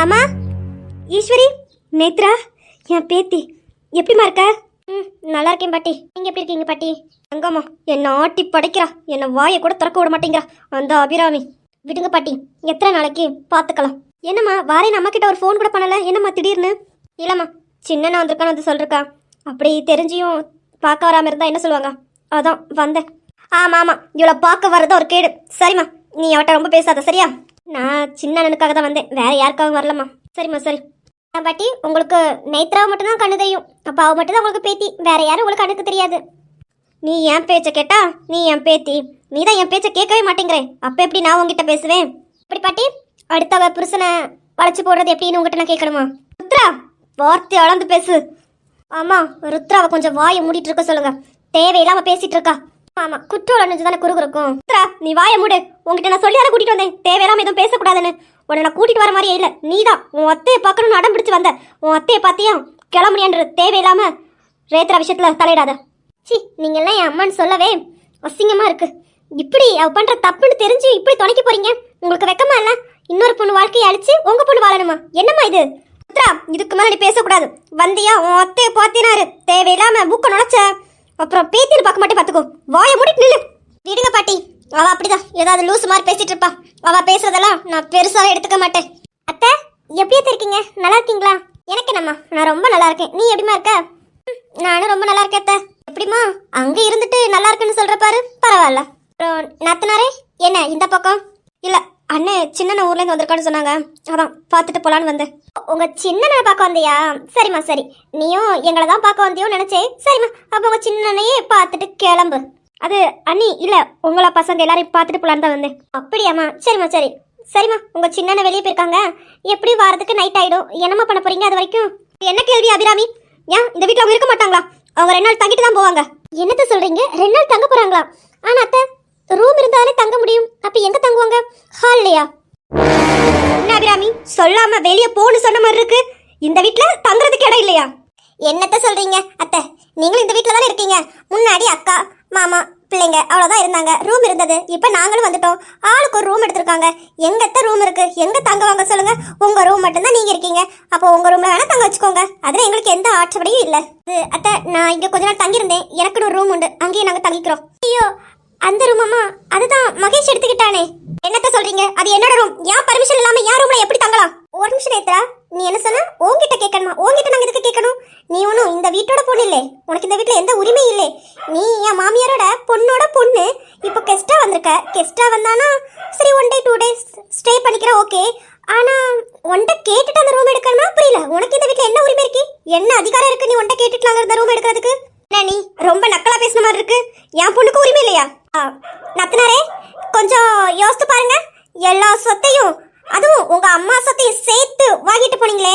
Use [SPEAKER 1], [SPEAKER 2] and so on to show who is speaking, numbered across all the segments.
[SPEAKER 1] அம்மா, ஈஸ்வரி, நேத்ரா, என் பேத்தி எப்படிமா இருக்க? நல்லா இருக்கேன் பாட்டி. நீங்க எப்படி இருக்கீங்க பாட்டி? தங்கம்மா என்னை ஆட்டி படைக்கிறா, என்னை வாயை கூட திறக்க விட மாட்டேங்கிறா அந்த அபிராமி. விடுங்க பாட்டி, எத்தனை நாளைக்கு பார்த்துக்கலாம். என்னம்மா வாரேன், அம்மா கிட்ட ஒரு ஃபோன் கூட பண்ணல, என்னம்மா திடீர்னு? இல்லைம்மா, சின்னண்ணா வந்திருக்கான்னு வந்து சொல்லிருக்கா. அப்படி தெரிஞ்சியும் பார்க்க வராமல் இருந்தா என்ன சொல்லுவாங்க, அதான் வந்தேன். ஆமாம் ஆமாம், இவ்வளோ பார்க்க வர்றதா ஒரு கேடு. சரிம்மா, நீ அவட்ட ரொம்ப பேசாத சரியா? நான் சின்ன அண்ணனுக்காக தான் வந்தேன், வேற யாருக்காகவும் வரலம்மா. சரிம்மா சரி. பாட்டி, உங்களுக்கு நேத்ராவை மட்டும்தான் கண்ணு தெரியும், அப்போ அவள் மட்டும்தான் உங்களுக்கு பேத்தி, வேற யாரும் உங்களுக்கு கண்ணுக்கு தெரியாது. நீ என் பேச்சை கேட்டா நீ என் பேத்தி, நீ தான் என் பேச்சை கேட்கவே மாட்டேங்கிறேன். அப்போ எப்படி நான் உங்ககிட்ட பேசுவேன்? அப்படி பாட்டி, அடுத்தவ புருஷனை வளைச்சு போடுறது எப்படின்னு உங்ககிட்ட நான் கேட்கணுமா? ருத்ரா, வார்த்தை அளந்து பேசு. ஆமாம், ருத்ராவை கொஞ்சம் வாயை மூடிட்டு இருக்க சொல்லுங்க, தேவையில்லாம பேசிட்டு இருக்கா. ஆமா, குற்றோட நெஞ்சு தானே குறுகு இருக்கும். நீ வாயை மூடு, உங்ககிட்ட நான் சொல்லி தானே கூட்டிட்டு வந்தேன் தேவையில்லாம எதுவும் பேசக்கூடாதுன்னு. உன்னை நான் கூட்டிட்டு வர மாதிரியே இல்லை, நீ தான் உன் அத்தையை பார்க்கணும்னு அடம் பிடிச்சு வந்த. உன் அத்தையை பார்த்தியா கிளம்புனியன்று தேவையில்லாம ரேத்ரா விஷயத்துல தலையிடாத. சி, நீங்கெல்லாம் என் அம்மான்னு சொல்லவே அசிங்கமா இருக்கு. இப்படி அவ பண்ற தப்புன்னு தெரிஞ்சு இப்படி துணைக்க போறீங்க, உங்களுக்கு வெக்கமா இல்ல? இன்னொரு பொண்ணு வாழ்க்கையை அழிச்சு உங்க பொண்ணு வாழணுமா? என்னம்மா இது? இதுக்கு மேல நீ பேசக்கூடாது. வந்தியா உன் அத்தையை பார்த்தினாரு, தேவையில்லாம மூக்க நுழைச்ச அப்புறம் பேத்தின்னு பார்க்க மாட்டே, பார்த்துக்கோ. வாயை மூடிட்டு நில்லு. விடுங்க பாட்டி, அவ அப்படிதான் ஏதாவது லூஸ் மாதிரி பேசிட்டு இருப்பா. அவ பேசுறதெல்லாம் நான் பெருசாவே எடுத்துக்க மாட்டேன். அத்தை, எப்படியா இருக்கீங்க? நல்லா இருக்கீங்களா? எனக்கு என்னம்மா, நான் ரொம்ப நல்லா இருக்கேன். நீ எப்படிமா இருக்க? நானும் ரொம்ப நல்லா இருக்கேன் அத்தை. எப்படிமா அங்க இருந்துட்டு நல்லா இருக்குன்னு சொல்ற பாரு, பரவாயில்ல. அப்புறம் நாத்தனாரே என்ன இந்த பக்கம்? இல்ல, அண்ணே சின்ன ஊர்ல இருந்து வந்திருக்கான்னு சொன்னாங்க, அதான் பார்த்துட்டு போலான்னு வந்தேன். உங்க சின்ன பார்க்க வந்தியா? சரிம்மா சரி, நீயும் எங்களை தான் பார்க்க வந்தியோ நினைச்சேன். சரிம்மா, அப்போ உங்க சின்னனையே பார்த்துட்டு கிளம்பு. அது அண்ணி இல்ல, உங்களை பசங்க எல்லாரையும் பார்த்துட்டு போலான்னு தான் வந்தேன். அப்படியாம்மா, சரிம்மா சரி. சரிம்மா, உங்க சின்ன வெளியே போயிருக்காங்க, எப்படி வாரத்துக்கு நைட் ஆயிடும். என்னம்மா பண்ண போறீங்க அது வரைக்கும்? என்ன கேள்வி அபிராமி? ஏன் இந்த வீட்டில் அவங்க இருக்க மாட்டாங்களா? அவங்க 2 நாள் தங்கிட்டு தான் போவாங்க. என்னத்த சொல்றீங்க? 2 நாள் தங்க போறாங்களா? ஆனா அத்தை, ரூம் இருந்தாலே தங்க முடியும், அப்ப எங்க தங்குவாங்க? ஹால்லையா? என்ன அபிராமி, சொல்லாம வெளியே போன்னு சொன்ன மாதிரி இருக்கு. இந்த வீட்ல தங்குறதுக்கு இடம் இல்லையா? என்னத்த சொல்றீங்க அத்தை, நீங்களும் இந்த வீட்ல தானே இருக்கீங்க. முன்னாடி அக்கா மாமா பிள்ளைங்க அவ்வளவுதான் இருந்தாங்க, ரூம் இருந்தது. இப்ப நாங்களும் வந்துட்டோம், ஆளுக்கு ஒரு ரூம் எடுத்திருக்காங்க. எங்கத்த ரூம் இருக்கு, எங்க தங்குவாங்க சொல்லுங்க? உங்க ரூம் மட்டும்தான் நீங்க இருக்கீங்க, அப்போ உங்க ரூம்ல வேணா தங்க வச்சுக்கோங்க, அதுல எங்களுக்கு எந்த ஆட்சேபனையும் இல்ல. அத்தை, நான் இங்க கொஞ்ச நாள் தங்கியிருந்தேன், எனக்குன்னு ஒரு ரூம் உண்டு, அங்கேயே நாங்க தங்கிக்கிறோம். ஐயோ, அந்த ரூம் அம்மா, அதுதான் மகேஷ் எடுத்துக்கிட்டானே. என்னத்த சொல்றீங்க? அது என்னோட ரூம், ஏன் பர்மிஷன் இல்லாம யார் ரூம்ல எப்படி தங்கலாம்? ஒரு நிமிஷம் நேத்ரா, நீ என்ன சொன்ன? உன்கிட்ட கேட்கணுமா? உன்கிட்ட நாங்க எதுக்கு கேட்கணும்? நீ ஒன்றும் இந்த வீட்டோட பொண்ணு இல்லை, உனக்கு இந்த வீட்டில் எந்த உரிமையும் இல்லை. நீ என் மாமியாரோட பொண்ணோட பொண்ணு. இப்போ கெஸ்டா வந்திருக்க, கெஸ்டா வந்தானா சரி 1 day 2 days ஸ்டே பண்ணிக்கிற, ஓகே. ஆனா உன்கிட்ட கேட்டுட்டு அந்த ரூம் எடுக்கணும்னா புரியல, உனக்கு இந்த வீட்டில் என்ன உரிமை இருக்கு, என்ன அதிகாரம் இருக்கு நீ உன்கிட்ட கேட்டுட்டு அந்த ரூம் எடுக்கிறதுக்கு? நீ ரொம்ப நக்கலா பேசுன மாதிரி இருக்கு. என் பொண்ணுக்கு உரிமை இல்லையா? நத்தனாரே, கொஞ்சம் யோசித்து பாருங்க. எல்லா சொத்தையும், அதுவும் உங்க அம்மா சொத்தையும் சேர்த்து வாங்கிட்டு போனீங்களே,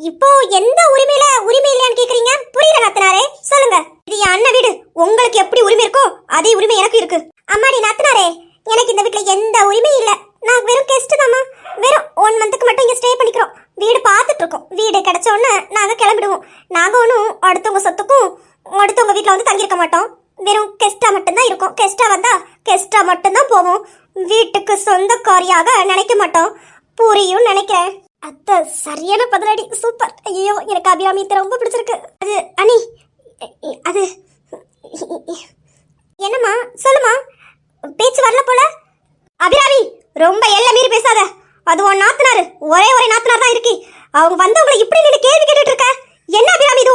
[SPEAKER 1] இப்போ எந்த உரிமை இல்லையான்னு கேக்குறீங்க? புரியல நத்தனாரே, சொல்லுங்க. இது என் அண்ணன் வீடு, உங்களுக்கு எப்படி உரிமை இருக்கோ அதே உரிமை எனக்கு இருக்கு. அம்மாடி நத்தனாரே, எனக்கு இந்த வீட்டுல எந்த உரிமையும் இல்ல. நான் வெறும் கெஸ்ட் தாமா, வெறும் 1 monthக்கு மட்டும் இங்க ஸ்டே பண்ணிக்கிறோம். வீடு பார்த்துட்டு இருக்கோம், வீடு கிடைச்ச உடனே நாங்க கிளம்பிடுவோம். நாங்க ஒன்றும் அடுத்தவங்க சொத்துக்கும் அடுத்தவங்க வீட்டுல வந்து தங்கியிருக்க மாட்டோம், வெறும் கெஸ்டா மட்டும்தான் இருக்கும். கெஸ்டா வந்தா கெஸ்டா மட்டும்தான் போவோம், வீட்டுக்கு சொந்தக்காரியாக நினைக்க மாட்டோம். புரியும் நினைக்கிறேன். அத்தை, சரியான பதிலடி, சூப்பர். ஐயோ, எனக்கு அபிராமி ரொம்ப பிடிச்சிருக்கு. அது அனி, அது என்னம்மா சொல்லுமா, பேச்சு வரல போல. அபிராமி, ரொம்ப எல்லை மீறி பேசாத. அது உன் நாத்தனாரு, ஒரே நாத்தனார் தான் இருக்கு. அவங்க வந்தவங்களை இப்படி நீ கேள்வி கேட்டுட்டு இருக்க, என்ன அபிராமி இது?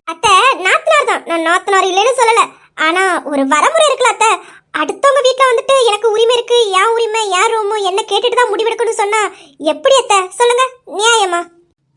[SPEAKER 1] அத்தை, நாத்தனார் தான், நான் நாத்தனார் இல்லைன்னு சொல்லல. ஆனா ஒரு வரமுறை இருக்குல்ல அத்தை, அடுத்தவங்க வீட்டில் வந்துட்டு எனக்கு உரிமை இருக்கு, என் உரிமை என் ரூமு என்ன கேட்டுட்டு தான் முடிவெடுக்கணும்னு சொன்னா எப்படி அத்தை சொல்லுங்க? நியாயமா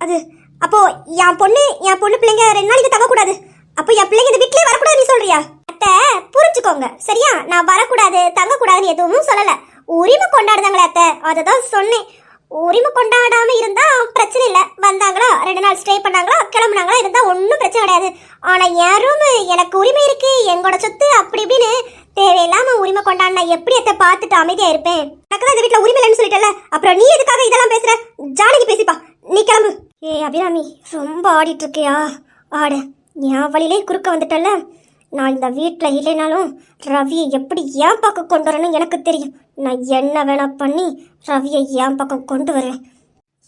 [SPEAKER 1] அது? அப்போ என் பொண்ணு பிள்ளைங்க 2 நாளைக்கு தங்கக்கூடாது, அப்போ என் பிள்ளைங்க இந்த வீட்லயே வரக்கூடாது நீ சொல்றியா? அத்தை, புரிஞ்சுக்கோங்க சரியா, நான் வரக்கூடாது தங்கக்கூடாதுன்னு எதுவும் சொல்லல. உரிமை கொண்டாடுதாங்களே அத்தை, அதை தான் சொன்னேன். உரிமை கொண்டாடாம இருந்தா பிரச்சனை இல்லை, வந்தாங்களா 2 நாள் ஸ்டே பண்ணாங்களா கிளம்புனாங்களா இருந்தா ஒன்றும் பிரச்சனை கிடையாது. ஆனா என் ரூம் எனக்கு உரிமை இருக்கு, எங்களோட சொத்து, அப்படி இப்படின்னு தேவையில்லாம உரிமை கொண்டாடினா எப்படி அத்தை பார்த்துட்டு அமைதியா இருப்பேன்? எனக்கு தான் இந்த வீட்டுல உரிமை இல்லைன்னு சொல்லிட்டல, அப்புறம் நீ எதுக்காக இதெல்லாம் பேசுற? ஜானகி பேசிப்பா, நீ கிளம்பு. அபிராமி, ரொம்ப ஆடிட்டு இருக்கியா? ஆடு, என் வழியிலே குறுக்க வந்துட்டல. நான் இந்த வீட்டில் இல்லைனாலும் ரவியை எப்படி என் பக்கம் கொண்டு வரணும் எனக்கு தெரியும். நான் என்ன வேணா பண்ணி ரவியை என் பக்கம் கொண்டு வருவேன்.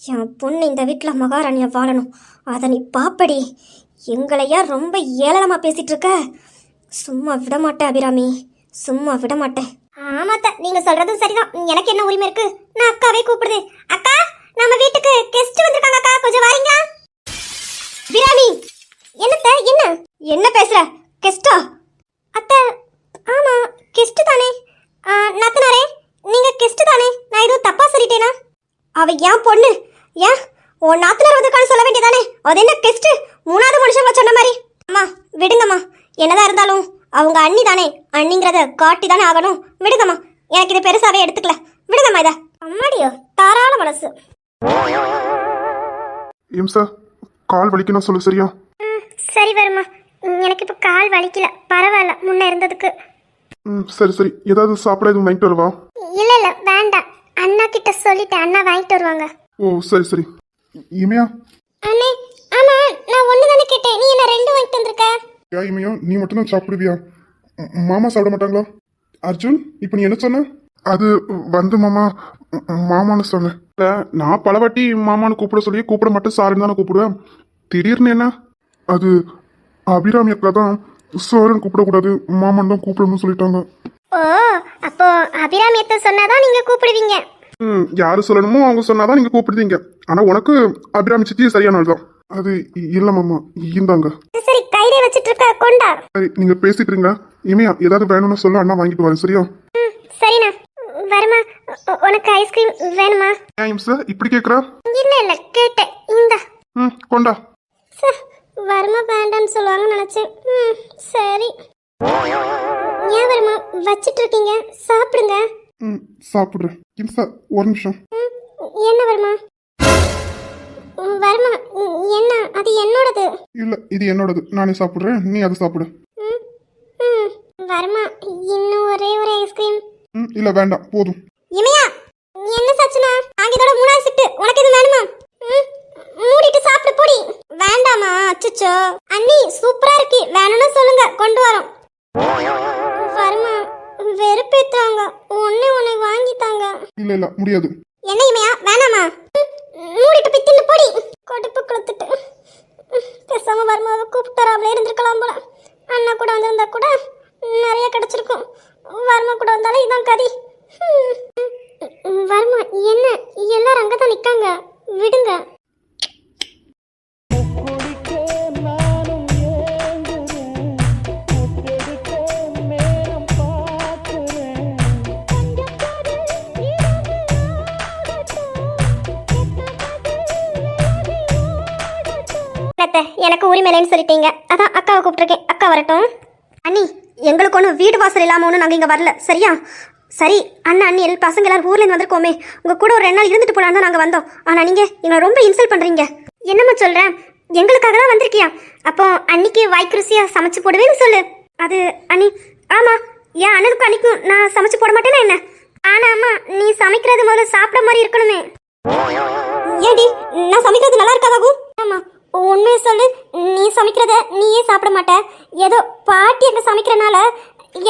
[SPEAKER 1] என் பொண்ணு இந்த வீட்டில் மகாராணியா வாழணும். அதை நீ பாப்படி. எங்களையா ரொம்ப ஏளனமாக பேசிட்டு இருக்க. சும்மா விட மாட்டேன் அபிராமி, சும்மா விட மாட்டேன். ஆமாத்த, நீங்க சொல்றதும் சரிதான். எனக்கு என்ன உரிமை இருக்கு? நான் அக்காவே கூப்பிடுது. அக்கா, நம்ம வீட்டுக்கு கெஸ்ட் வந்திருக்காங்க அக்கா, கொஞ்சம் வரீங்களா? அபிராமி, என்னத்த என்ன என்ன பேசுற? கெஸ்டா? அத்தை, ஆமா கெஸ்ட் தானே. நாத்தனாரே, நீங்க கெஸ்ட் தானே? நான் எதுவும் தப்பா சொல்லிட்டேனா? அவ ஏன் பொண்ணு, ஏன் உன் நாத்தனார் வந்திருக்கான்னு சொல்ல வேண்டியதானே? அது என்ன கெஸ்ட்? மூணாவது மனுஷங்க சொன்ன மாதிரி. அம்மா விடுங்கம்மா, என்னதான் இருந்தாலும் அவங்க அண்ணி தானே, அண்ணிங்கிறத காட்டி தானே ஆகணும். விடுங்கம்மா, எனக்கு இது பெருசாவே எடுத்துக்கல. விடுங்கம்மா இதை. அம்மாடியோ தாராள மனசு.
[SPEAKER 2] இம்சா, கால் வலிக்கணும் சொல்லு சரியா?
[SPEAKER 1] சரி வருமா, எனக்கு இப்போ கால் வலிக்கல, பரவாயில்ல முன்ன இருந்ததுக்கு.
[SPEAKER 2] சரி சரி, ஏதாவது சாப்பிட எதுவும் வாங்கிட்டு வருவா?
[SPEAKER 1] இல்ல இல்ல வேண்டாம், அண்ணா கிட்ட சொல்லிட்டேன், அண்ணா வாங்கிட்டு வருவாங்க.
[SPEAKER 2] ஓ சரி சரி. இமையா?
[SPEAKER 1] அண்ணே, ஆமா நான் ஒண்ணு தானே கேட்டேன், நீ என்ன ரெண்டு வாங்கிட்டு வந்திருக்க?
[SPEAKER 2] யா இமையா, நீ மட்டும் தான் சாப்பிடுவியா? மாமா சாப்பிட மாட்டாங்களா? அர்ஜுன், இப்போ நீ என்ன சொன்ன? அது வந்து மாமா, மாமான்னு சொன்னேன். நான் பல வாட்டி மாமான்னு கூப்பிட சொல்லி கூப்பிட மட்டும் சாருன்னு தானே கூப்பிடுவேன். திடீர்னு என்ன? அது அபிராமி அக்கா தான் சாருன்னு கூப்பிடக்கூடாது, மாமான்னு தான் கூப்பிடணும்னு சொல்லிட்டாங்க.
[SPEAKER 1] ஓ, அப்போ அபிராமியத்தை சொன்னாதான் நீங்க கூப்பிடுவீங்க.
[SPEAKER 2] யாரு சொல்லணுமோ அவங்க சொன்னாதான் நீங்க கூப்பிடுவீங்க. ஆனா உனக்கு அபிராமி சித்தி சரியான தான். அது இல்ல மாமா, இந்தாங்க.
[SPEAKER 1] சரி, கையிலே வச்சிட்டு இருக்க, கொண்டா.
[SPEAKER 2] சரி, நீங்க பேசிட்டு இருங்க. இமையா, ஏதாவது வேணும்னு சொல்ல, அண்ணா வாங்கிட்டு வரேன் சரியா?
[SPEAKER 1] சரிண்ணா. வருமா, உனக்கு ஐஸ்கிரீம் வேணுமா?
[SPEAKER 2] ஏன் சார் இப்படி கேக்குறா?
[SPEAKER 1] இல்ல இல்ல கேட்டேன், இந்த
[SPEAKER 2] கொண்டா.
[SPEAKER 1] வருமா வேண்டான்னு சொல்லுவாங்கன்னு நினைச்சேன். சரி. ஏன் வருமா வச்சிட்டு இருக்கீங்க, சாப்பிடுங்க.
[SPEAKER 2] சாப்பிடுறேன். இம்சா, ஒரு நிமிஷம்.
[SPEAKER 1] என்ன வருமா? வருமா, என்ன அது என்னோடது?
[SPEAKER 2] இல்ல, இது என்னோடது, நானே சாப்பிடுறேன், நீ அதை சாப்பிடு.
[SPEAKER 1] வருமா, இன்னும் ஒரே ஒரு ஐஸ்கிரீம்.
[SPEAKER 2] இல்ல வேண்டாம், போதும்.
[SPEAKER 1] இமையா, என்ன சச்சுனா? நாங்க இதோட மூணாவது ஷிஃப்ட், உனக்கு இது வேணுமா? மூடிட்டு சாப்பிடு போடி. வேண்டாமா? அச்சச்சோ அண்ணி, சூப்பரா இருக்கு, வேணும்னா சொல்லுங்க, கொண்டு வரோம். வருமா, வெறுப்பேத்தாங்க, ஒண்ணே வாங்கித்தாங்க.
[SPEAKER 2] இல்ல இல்ல முடியாது.
[SPEAKER 1] என்ன இமையா, வேணாமா? மூடிட்டு போய் தின்னு போடி. கடுப்பு கொடுத்துட்டு பேசாம வருமாவை கூப்பிட்டாராமலே இருந்திருக்கலாம் போல. அண்ணா கூட வந்திருந்தா கூட நிறைய கிடைச்சிருக்கும். வருமா கூட வந்தாலும் இதான் கதி. வருமா, என்ன எல்லாரும் அங்கதான் நிக்காங்க, விடுங்க. எனக்கு உரிமையிலேன்னு சொல்லிட்டீங்க, அதான் அக்காவை கூப்பிட்டுருக்கேன். அக்கா வரட்டும். அண்ணி, எங்களுக்கு ஒன்றும் வீடு வாசல் இல்லாமல் ஒன்றும் நாங்கள் இங்கே வரல, சரியா? சரி, அண்ணா அண்ணி பசங்க எல்லாரும் ஊர்லேருந்து வந்திருக்கோமே, உங்கள் கூட ஒரு 2 நாள் இருந்துட்டு போலான்னு தான் நாங்கள் வந்தோம். ஆனால் நீங்கள் எங்களை ரொம்ப இன்சல்ட் பண்ணுறீங்க. என்னம்மா சொல்கிறேன், எங்களுக்காக தான் வந்திருக்கியா? அப்போ அன்னைக்கு வாய்க்கு ருசியாக சமைச்சு போடுவேன்னு சொல்லு. அது அண்ணி, ஆமாம், என் அண்ணனுக்கும் அன்னைக்கும் நான் சமைச்சு போட மாட்டேன்னா என்ன? ஆனால் அம்மா, நீ சமைக்கிறது முதல்ல சாப்பிட மாதிரி இருக்கணுமே. ஏடி, நான் சமைக்கிறது நல்லா இருக்காதாகும்? ஆமாம், உண்மையை சொல்லு, நீ சமைக்கிறத நீயே சாப்பிட மாட்ட. ஏதோ பாட்டி அங்கே சமைக்கிறனால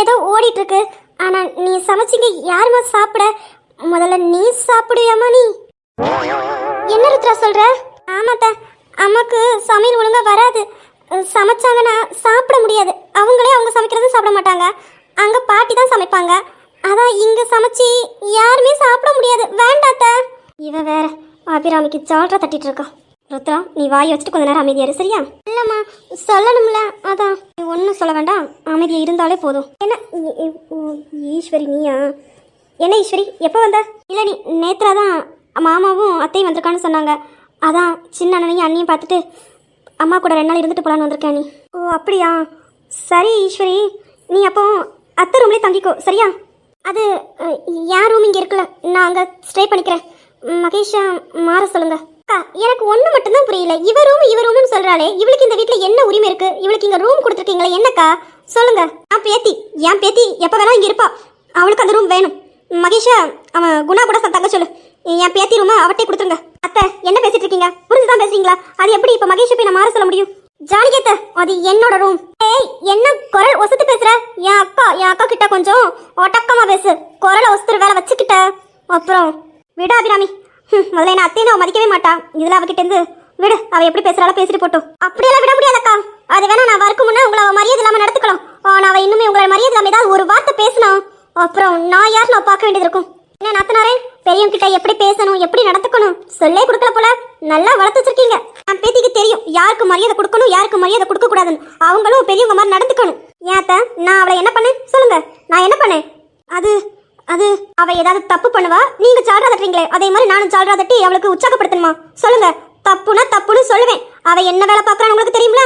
[SPEAKER 1] ஏதோ ஓடிட்டு இருக்கு. ஆனால் நீ சமைச்சிங்க யாருமா சாப்பிட? முதல்ல நீ சாப்பிடுவியாமா? நீ என்ன ருத்ரா சொல்ற? ஆமாத்த, அம்மாக்கு சமையல் ஒழுங்கா வராது. சமைச்சாங்கன்னா சாப்பிட முடியாது. அவங்களே அவங்க சமைக்கிறதும் சாப்பிட மாட்டாங்க. அங்கே பாட்டி தான் சமைப்பாங்க. அதான் இங்கே சமைச்சி யாருமே சாப்பிட முடியாது. வேண்டாத்த. இவ வேற அபிராமிக்கு ஜால்ரா தட்டிட்டு இருக்கான். ருத்ரா, நீ வாயை வச்சுட்டு கொஞ்ச நேரம் அமைதியாரு, சரியா? இல்லம்மா, சொல்லணும்ல, அதான். நீ ஒன்றும் சொல்ல வேண்டாம், அமைதியாக இருந்தாலே போதும். என்ன ஈஸ்வரி, நீயா? என்ன ஈஸ்வரி, எப்போ வந்த? இல்லை, நீ நேத்ரா தான் மாமாவும் அத்தையும் வந்திருக்கான்னு சொன்னாங்க. அதான் சின்ன அண்ணனையும் அண்ணியும் பார்த்துட்டு அம்மா கூட 2 நாள் இருந்துட்டு போகலான்னு வந்திருக்கேன். நீ ஓ அப்படியா? சரி ஈஸ்வரி, நீ அப்போ அத்தை ரூம்லேயே தங்கிக்கோ, சரியா? அது என் ரூம் இங்கே இருக்குல்ல, நான் அங்கே ஸ்டே பண்ணிக்கிறேன். மகேஷா மாற சொல்லுங்க. எனக்கு ஒண்ணு மட்டும் தான் புரியல, இவ ரூம்னு சொல்றாளே, இவளுக்கு இந்த வீட்ல என்ன உரிமை இருக்கு? இவளுக்கு இங்க ரூம் கொடுத்துருக்கீங்களா? என்னக்கா சொல்லுங்க. என் பேத்தி எப்ப வேணா இங்க இருப்பா, அவளுக்கு அந்த ரூம் வேணும். மகேஷா, அவன் குணா கூட தங்க சொல்லு, என் பேத்தி ரூமை அவட்டே கொடுத்துருங்க. அத்தை, என்ன பேசிட்டு இருக்கீங்க? புரிஞ்சுதான் பேசுறீங்களா? அது எப்படி இப்ப மகேஷை போய் நான் மாற சொல்ல முடியும்? ஜானகியத்த, அது என்னோட ரூம். ஏய், என்ன குரல் ஒசத்து பேசுற? என் அக்கா கிட்ட கொஞ்சம் ஒட்டக்கமா பேசு. குரலை ஒசத்துற வேலை வச்சுக்கிட்ட அப்புறம் விடா அபிராமி. முதல்ல என்ன அத்தைன்னு அவ மதிக்கவே மாட்டா. இதுல அவகிட்ட இருந்து விடு, அவ எப்படி பேசுறாளோ பேசிட்டு போட்டோம். அப்படியெல்லாம் விட முடியாதக்கா. அது வேணா நான் வரக்கு முன்னே உங்களை அவ மரியாதை இல்லாம நடத்துக்கலாம். ஆனா அவ இன்னுமே உங்களை மரியாதை இல்லாம ஏதாவது ஒரு வார்த்தை பேசினா அப்புறம் நான் யார் நான் பார்க்க வேண்டியது இருக்கும். என்ன நாத்தனாரே, பெரியவங்க கிட்ட எப்படி பேசணும் எப்படி நடந்துக்கணும் சொல்லே கொடுக்கல போல. நல்லா வளர்த்து வச்சிருக்கீங்க. என் பேத்திக்கு தெரியும் யாருக்கு மரியாதை கொடுக்கணும் யாருக்கு மரியாதை கொடுக்க கூடாதுன்னு. அவங்களும் பெரியவங்க மாதிரி நடந்துக்கணும். ஏத்த நான் அவளை என்ன பண்ணேன் சொல்லுங்க? நான் என்ன பண்ணேன்? அது அது அவ ஏதாவது தப்பு பண்ணுவா, நீங்க சால்ரா தட்டுறீங்களே அதே மாதிரி நானும் சால்ரா தட்டி அவளுக்கு உற்சாகப்படுத்தணுமா சொல்லுங்க? தப்புனா தப்புன்னு சொல்லுவேன். அவ என்ன வேலை பார்க்கறான்னு உங்களுக்கு தெரியுமா?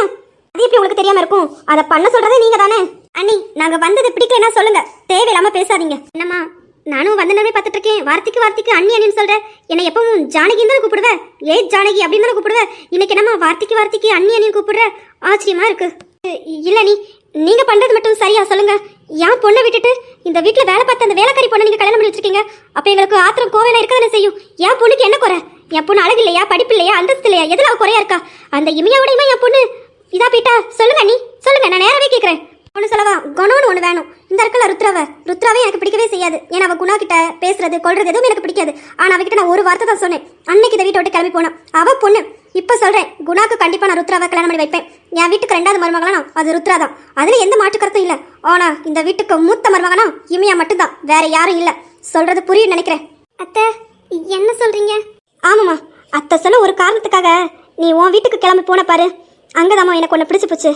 [SPEAKER 1] அது எப்படி உங்களுக்கு தெரியாம இருக்கும்? அதை பண்ண சொல்றதே நீங்க தானே. அண்ணி, நாங்க வந்தது பிடிக்கலன்னா சொல்லுங்க, தேவையில்லாம பேசாதீங்க. என்னம்மா, நானும் வந்தனமே பார்த்துட்டு இருக்கேன். வார்த்தைக்கு அண்ணி அண்ணின்னு சொல்றேன். என்னை எப்பவும் ஜானகின்னு தானே கூப்பிடுவேன். ஏய் ஜானகி அப்படின்னு தானே கூப்பிடுவேன். இன்னைக்கு என்னம்மா வார்த்தைக்கு அண்ணி அண்ணின்னு கூப்பிடுற? ஆச்சரியமா இருக்கு. இல்ல நீங்க பண்றது மட்டும் சரியா சொல்லுங்க? என் பொண்ணை விட்டுட்டு இந்த வீட்டுல வேலை பார்த்த அந்த வேலைக்காரி பொண்ணை நீங்க கல்யாணம் பண்ணி வச்சிருக்கீங்க. அப்ப எங்களுக்கு ஆத்திரம் கோவையில இருக்கதானே செய்யும். என் பொண்ணுக்கு என்ன குறை? என் பொண்ணு அழகு இல்லையா, படிப்பு இல்லையா, அந்தஸ்து இல்லையா, எதுல அவ குறையா இருக்கா? அந்த இமையோடையுமா என் பொண்ணு இதா போயிட்டா? சொல்லுங்க நீ சொல்லுங்க, நான் நேரவே கேட்கிறேன். ஒன்று சொல்லவா, குணம்னு ஒன்று வேணும். இந்த இருக்கல ருத்ராவே எனக்கு பிடிக்கவே செய்யாது. ஏன்னா அவ குணா கிட்ட பேசுறது கொள்றது எதுவும் எனக்கு பிடிக்காது. ஆனா அவகிட்ட நான் ஒரு வார்த்தை தான் சொன்னேன். அன்னைக்கு இந்த வீட்டை விட்டு கிளம்பி போனா அவ பொண்ணு. இப்ப சொல்றேன், குணாக்கு கண்டிப்பா நான் ருத்ராவை கல்யாணம் பண்ணி வைப்பேன். என் வீட்டுக்கு 2வது மருமகனா அது ருத்ரா தான். அதுல எந்த மாற்று கருத்தும் இல்ல. ஆனா இந்த வீட்டுக்கு மூத்த மருமகனா இமையா மட்டும்தான், வேற யாரும் இல்ல. சொல்றது புரியும் நினைக்கிறேன். அத்தை என்ன சொல்றீங்க? ஆமாம்மா, அத்தை சொல்ல ஒரு காரணத்துக்காக நீ உன் வீட்டுக்கு கிளம்பி போன பாரு, அங்கதாம்மா எனக்கு ஒன்று பிடிச்சி போச்சு.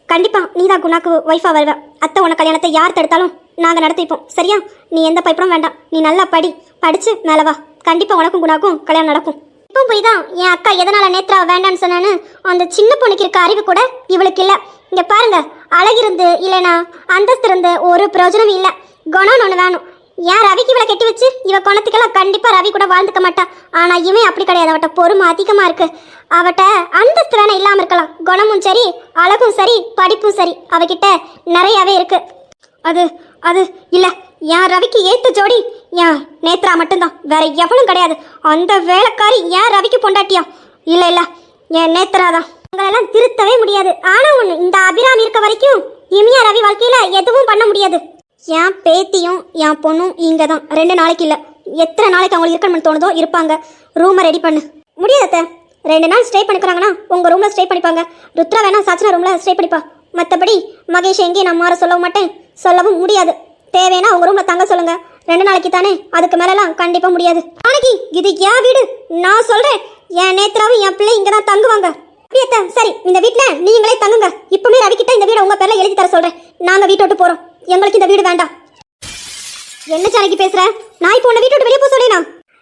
[SPEAKER 1] கண்டிப்பா நீ தான் குணாக்கு ஒய்ஃபா வருவ. அத்தை உன கல்யாணத்தை யார் தடுத்தாலும் நாங்கள் நடத்திப்போம், சரியா? நீ எந்த பயப்படும் வேண்டாம். நீ நல்லா படிச்சு மேலே வா. கண்டிப்பா உனக்கும் குணாக்கும் கல்யாணம் நடக்கும். இப்போ போய் தான் என் அக்கா எதனால நேத்ரா வேண்டான்னு சொன்னான்னு அந்த சின்ன பொண்ணுக்கு இருக்க அறிவு கூட இவளுக்கு இல்லை. இங்க பாருங்க, அழகிருந்து இல்லைனா அந்தஸ்து இருந்து ஒரு பிரயோஜனமும் இல்லை. குணம்னு ஒன்று வேணும். ஏன் ரவிக்கு இவளை கட்டி வச்சு இவ குணத்துக்கெல்லாம் கண்டிப்பா ரவி கூட வாழ்ந்துக்க மாட்டா. ஆனா இவன் அப்படி கிடையாது. அவட்ட பொறுமை அதிகமா இருக்கு. அவட்ட அந்தஸ்து வேணா இல்லாம இருக்கலாம், குணமும் சரி அழகும் சரி படிப்பும் சரி அவகிட்ட நிறையவே இருக்கு. அது அது இல்ல, என் ரவிக்கு ஏத்த ஜோடி என் நேத்ரா மட்டும்தான், வேற எவனும் கிடையாது. அந்த வேலைக்காரி என் ரவிக்கு பொண்டாட்டியா? இல்ல என் நேத்ரா தான். உங்களெல்லாம் திருத்தவே முடியாது. ஆனா ஒண்ணு, இந்த அபிராமி இருக்க வரைக்கும் இமியா ரவி வாழ்க்கையில எதுவும் பண்ண முடியாது. என் பேத்தியும் என் பொண்ணும் இங்கே தான் 2 நாளைக்கு இல்லை, எத்தனை நாளைக்கு அவங்களுக்கு இருக்கணும்னு தோணுதோ இருப்பாங்க. ரூமை ரெடி பண்ணு. முடியாதத்த, 2 நாள் ஸ்டே பண்ணிக்கிறாங்கன்னா உங்கள் ரூமில் ஸ்டே பண்ணிப்பாங்க. ருத்ரா வேணா சாச்சனா ரூமில் ஸ்டே பண்ணிப்பா. மற்றபடி மகேஷ் எங்கேயும் நான் மாற சொல்லவும் மாட்டேன், சொல்லவும் முடியாது. தேவைன்னா உங்கள் ரூமில் தங்க சொல்லுங்க. 2 நாளைக்கு தானே, அதுக்கு மேலெல்லாம் கண்டிப்பாக முடியாது. நாளைக்கு இது என் வீடு, நான் சொல்கிறேன். என் நேத்ராவும் என் பிள்ளை இங்கே தான் தங்குவாங்க. அப்படியே சரி, இந்த வீட்டில் நீங்களே தங்குங்க. இப்பவுமே ரவிக்கிட்ட இந்த வீடை உங்கள் பேரில் எழுதி தர சொல்கிறேன். நாங்கள் வீட்டை விட்டு போகிறோம். எங்களுக்கு இந்த வீடு வேண்டாம். என்ன ஜானகி பேசுற? நான் இப்போ உன்னை வீட்டு விட்டு வெளியே போக சொல்லேனா?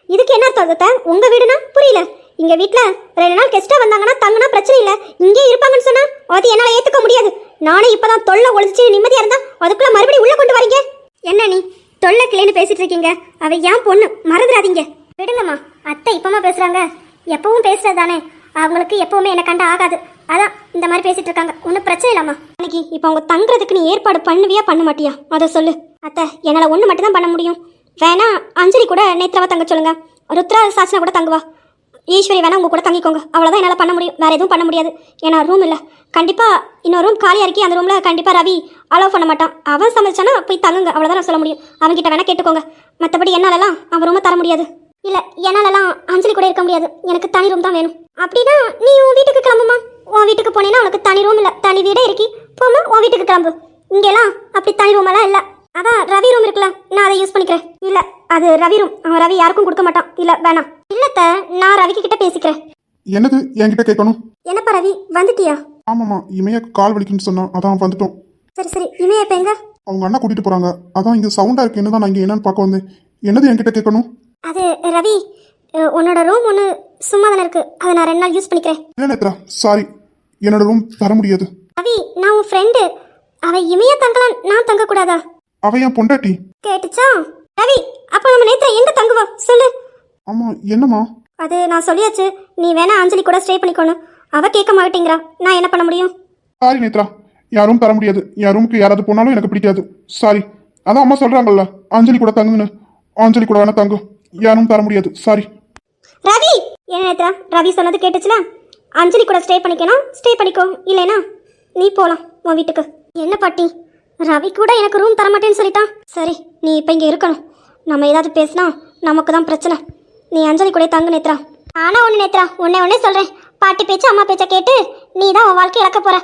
[SPEAKER 1] இதுக்கு என்ன அர்த்தம்? உங்க வீடுனா புரியல. இங்க வீட்டுல 2 நாள் கெஸ்டா வந்தாங்கன்னா தங்குனா பிரச்சனை இல்ல, இங்கே இருப்பாங்கன்னு சொன்னா அது என்னால ஏத்துக்க முடியாது. நானே இப்பதான் தொல்லை ஒழிச்சு நிம்மதியா இருந்தா அதுக்குள்ள மறுபடியும் உள்ள கொண்டு வரீங்க. என்ன நீ தொல்லை கிளைன்னு பேசிட்டு இருக்கீங்க? அவ ஏன் பொண்ணு, மறந்துடாதீங்க. விடுங்கம்மா, அத்தை இப்பமா பேசுறாங்க, எப்பவும் பேசுறது தானே. அவங்களுக்கு எப்பவுமே என்ன கண்ட ஆகாது, அதான் இந்த மாதிரி பேசிட்டு இருக்காங்க. ஒன்றும் பிரச்சனை இல்லாமா. அன்னைக்கு இப்போ அவங்க தங்குறதுக்கு நீ ஏற்பாடு பண்ணுவியா பண்ண மாட்டியா அதை சொல்லு. அத்தை என்னால் ஒன்று மட்டும் தான் பண்ண முடியும். வேணா அஞ்சலி கூட நேத்ராவா தங்க சொல்லுங்க. ருத்ரா சாச்சனா கூட தங்குவா. ஈஸ்வரி வேணா உங்க கூட தங்கிக்கோங்க. அவ்வளோதான் என்னால் பண்ண முடியும், வேற எதுவும் பண்ண முடியாது. ஏன்னா ரூம் இல்லை. கண்டிப்பாக இன்னொரு ரூம் காலியாக இருக்கி, அந்த ரூமில் கண்டிப்பாக ரவி அலோவ் பண்ண மாட்டான். அவன் சமைச்சானா போய் தங்குங்க, அவ்வளோதான் நான் சொல்ல முடியும். அவன்கிட்ட வேணா கேட்டுக்கோங்க. மற்றபடி என்னாலலாம் அவன் ரூமை தர முடியாது. இல்லை என்னாலலாம் அஞ்சலி கூட இருக்க முடியாது, எனக்கு தனி ரூம் தான் வேணும். அப்படின்னா நீ உன் வீட்டுக்கு கிளம்புமா. உன் வீட்டுக்கு போனேன்னா உனக்கு தனி ரூம் இல்லை, தனி வீடே இருக்கி போமா. உன் வீட்டுக்கு கிளம்பு. இங்கெல்லாம் அப்படி தனி ரூமெல்லாம் இல்லை. அதான் ரவி ரூம் இருக்குல்ல, நான் அதை யூஸ் பண்ணிக்கிறேன். இல்லை அது ரவி ரூம், அவன் ரவி யாருக்கும் கொடுக்க மாட்டான். இல்லை வேணாம். இல்லத்த, நான் ரவிக்கு கிட்ட பேசிக்கிறேன்.
[SPEAKER 2] என்னது என்கிட்ட கேட்கணும்?
[SPEAKER 1] என்னப்பா ரவி, வந்துட்டியா?
[SPEAKER 2] ஆமாம்மா, இமையா கால் வலிக்குன்னு சொன்னா, அதான் வந்துட்டோம்.
[SPEAKER 1] சரி இமையா இப்போ எங்க?
[SPEAKER 2] அவங்க அண்ணா கூட்டிட்டு போறாங்க, அதான் இங்க சவுண்டா இருக்கு. என்னதான் நான் இங்க என்னன்னு பார்க்க வந்தேன். என்னது என்கிட்ட கேட்கணும்?
[SPEAKER 1] அது ரவி, உன்னோட ரூம் ஒன்று சும்மா தானே இருக்கு, அதை நான் 2 நாள் யூஸ் பண்ணிக்கிறேன்.
[SPEAKER 2] இல்லை நேத்ரா, சாரி, என்னோட ரூம் தர முடியாது.
[SPEAKER 1] ரவி, நான் உன் ஃப்ரெண்டு. அவ இமையா தங்கலாம், நான் தங்க கூடாதா?
[SPEAKER 2] அவ என் பொண்டாட்டி.
[SPEAKER 1] கேட்டுச்சா? ரவி, அப்ப நம்ம நேத்ரா எங்க தங்குவா சொல்லு.
[SPEAKER 2] ஆமா, என்னம்மா?
[SPEAKER 1] அது நான் சொல்லியாச்சு, நீ வேணா அஞ்சலி கூட ஸ்டே பண்ணிக்கோணும். அவ கேட்க மாட்டேங்கிறா, நான் என்ன பண்ண முடியும்?
[SPEAKER 2] சாரி நேத்ரா, என் ரூம் தர முடியாது. என் ரூமுக்கு யாராவது போனாலும் எனக்கு பிடிக்காது. சாரி. அதான் அம்மா சொல்றாங்கல்ல, அஞ்சலி கூட தங்குன்னு. அஞ்சலி கூட வேணா தங்கு, என் ரூம் தர முடியாது. சாரி.
[SPEAKER 1] ரவி, என்ன நேத்ரா, ரவி சொன்னது கேட்டுச்சுல? அஞ்சலி கூட ஸ்டே பண்ணிக்கணும், ஸ்டே பண்ணிக்கோ. இல்லைனா நீ போலாம் உன் வீட்டுக்கு. என்ன பாட்டி, ரவி கூட எனக்கு ரூம் தர மாட்டேன்னு சொல்லிட்டான். சரி, நீ இப்போ இங்கே இருக்கணும். நம்ம ஏதாவது பேசினா நமக்கு தான் பிரச்சனை. நீ அஞ்சலி கூட தங்கு நேத்ரா. ஆனா ஒன்று நேத்ரா, ஒன்னே சொல்கிறேன். பாட்டி பேச்சு அம்மா பேச்சை கேட்டு நீ தான் உன் வாழ்க்கை இழக்க போற.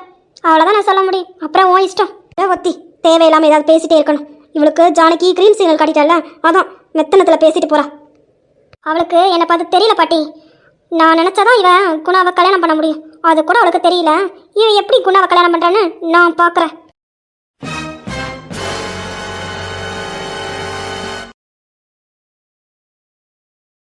[SPEAKER 1] அவ்வளோதான் நான் சொல்ல முடியும். அப்புறம் உன் இஷ்டம். ஒத்தி தேவையில்லாமல் ஏதாவது பேசிட்டே இருக்கணும். இவளுக்கு ஜானகி கிரீன் சிக்னல் காட்டிட்டால, அதான் மெத்தனத்தில் பேசிட்டு போறா. அவளுக்கு என்னை பார்த்து தெரியல பாட்டி. நான் நினச்சாதான் இவன் குணாவை கல்யாணம் பண்ண முடியும். அது கூட அவளுக்கு தெரியல. இவன் எப்படி குணாவை கல்யாணம் பண்ணுறான்னு நான் பார்க்குறேன்.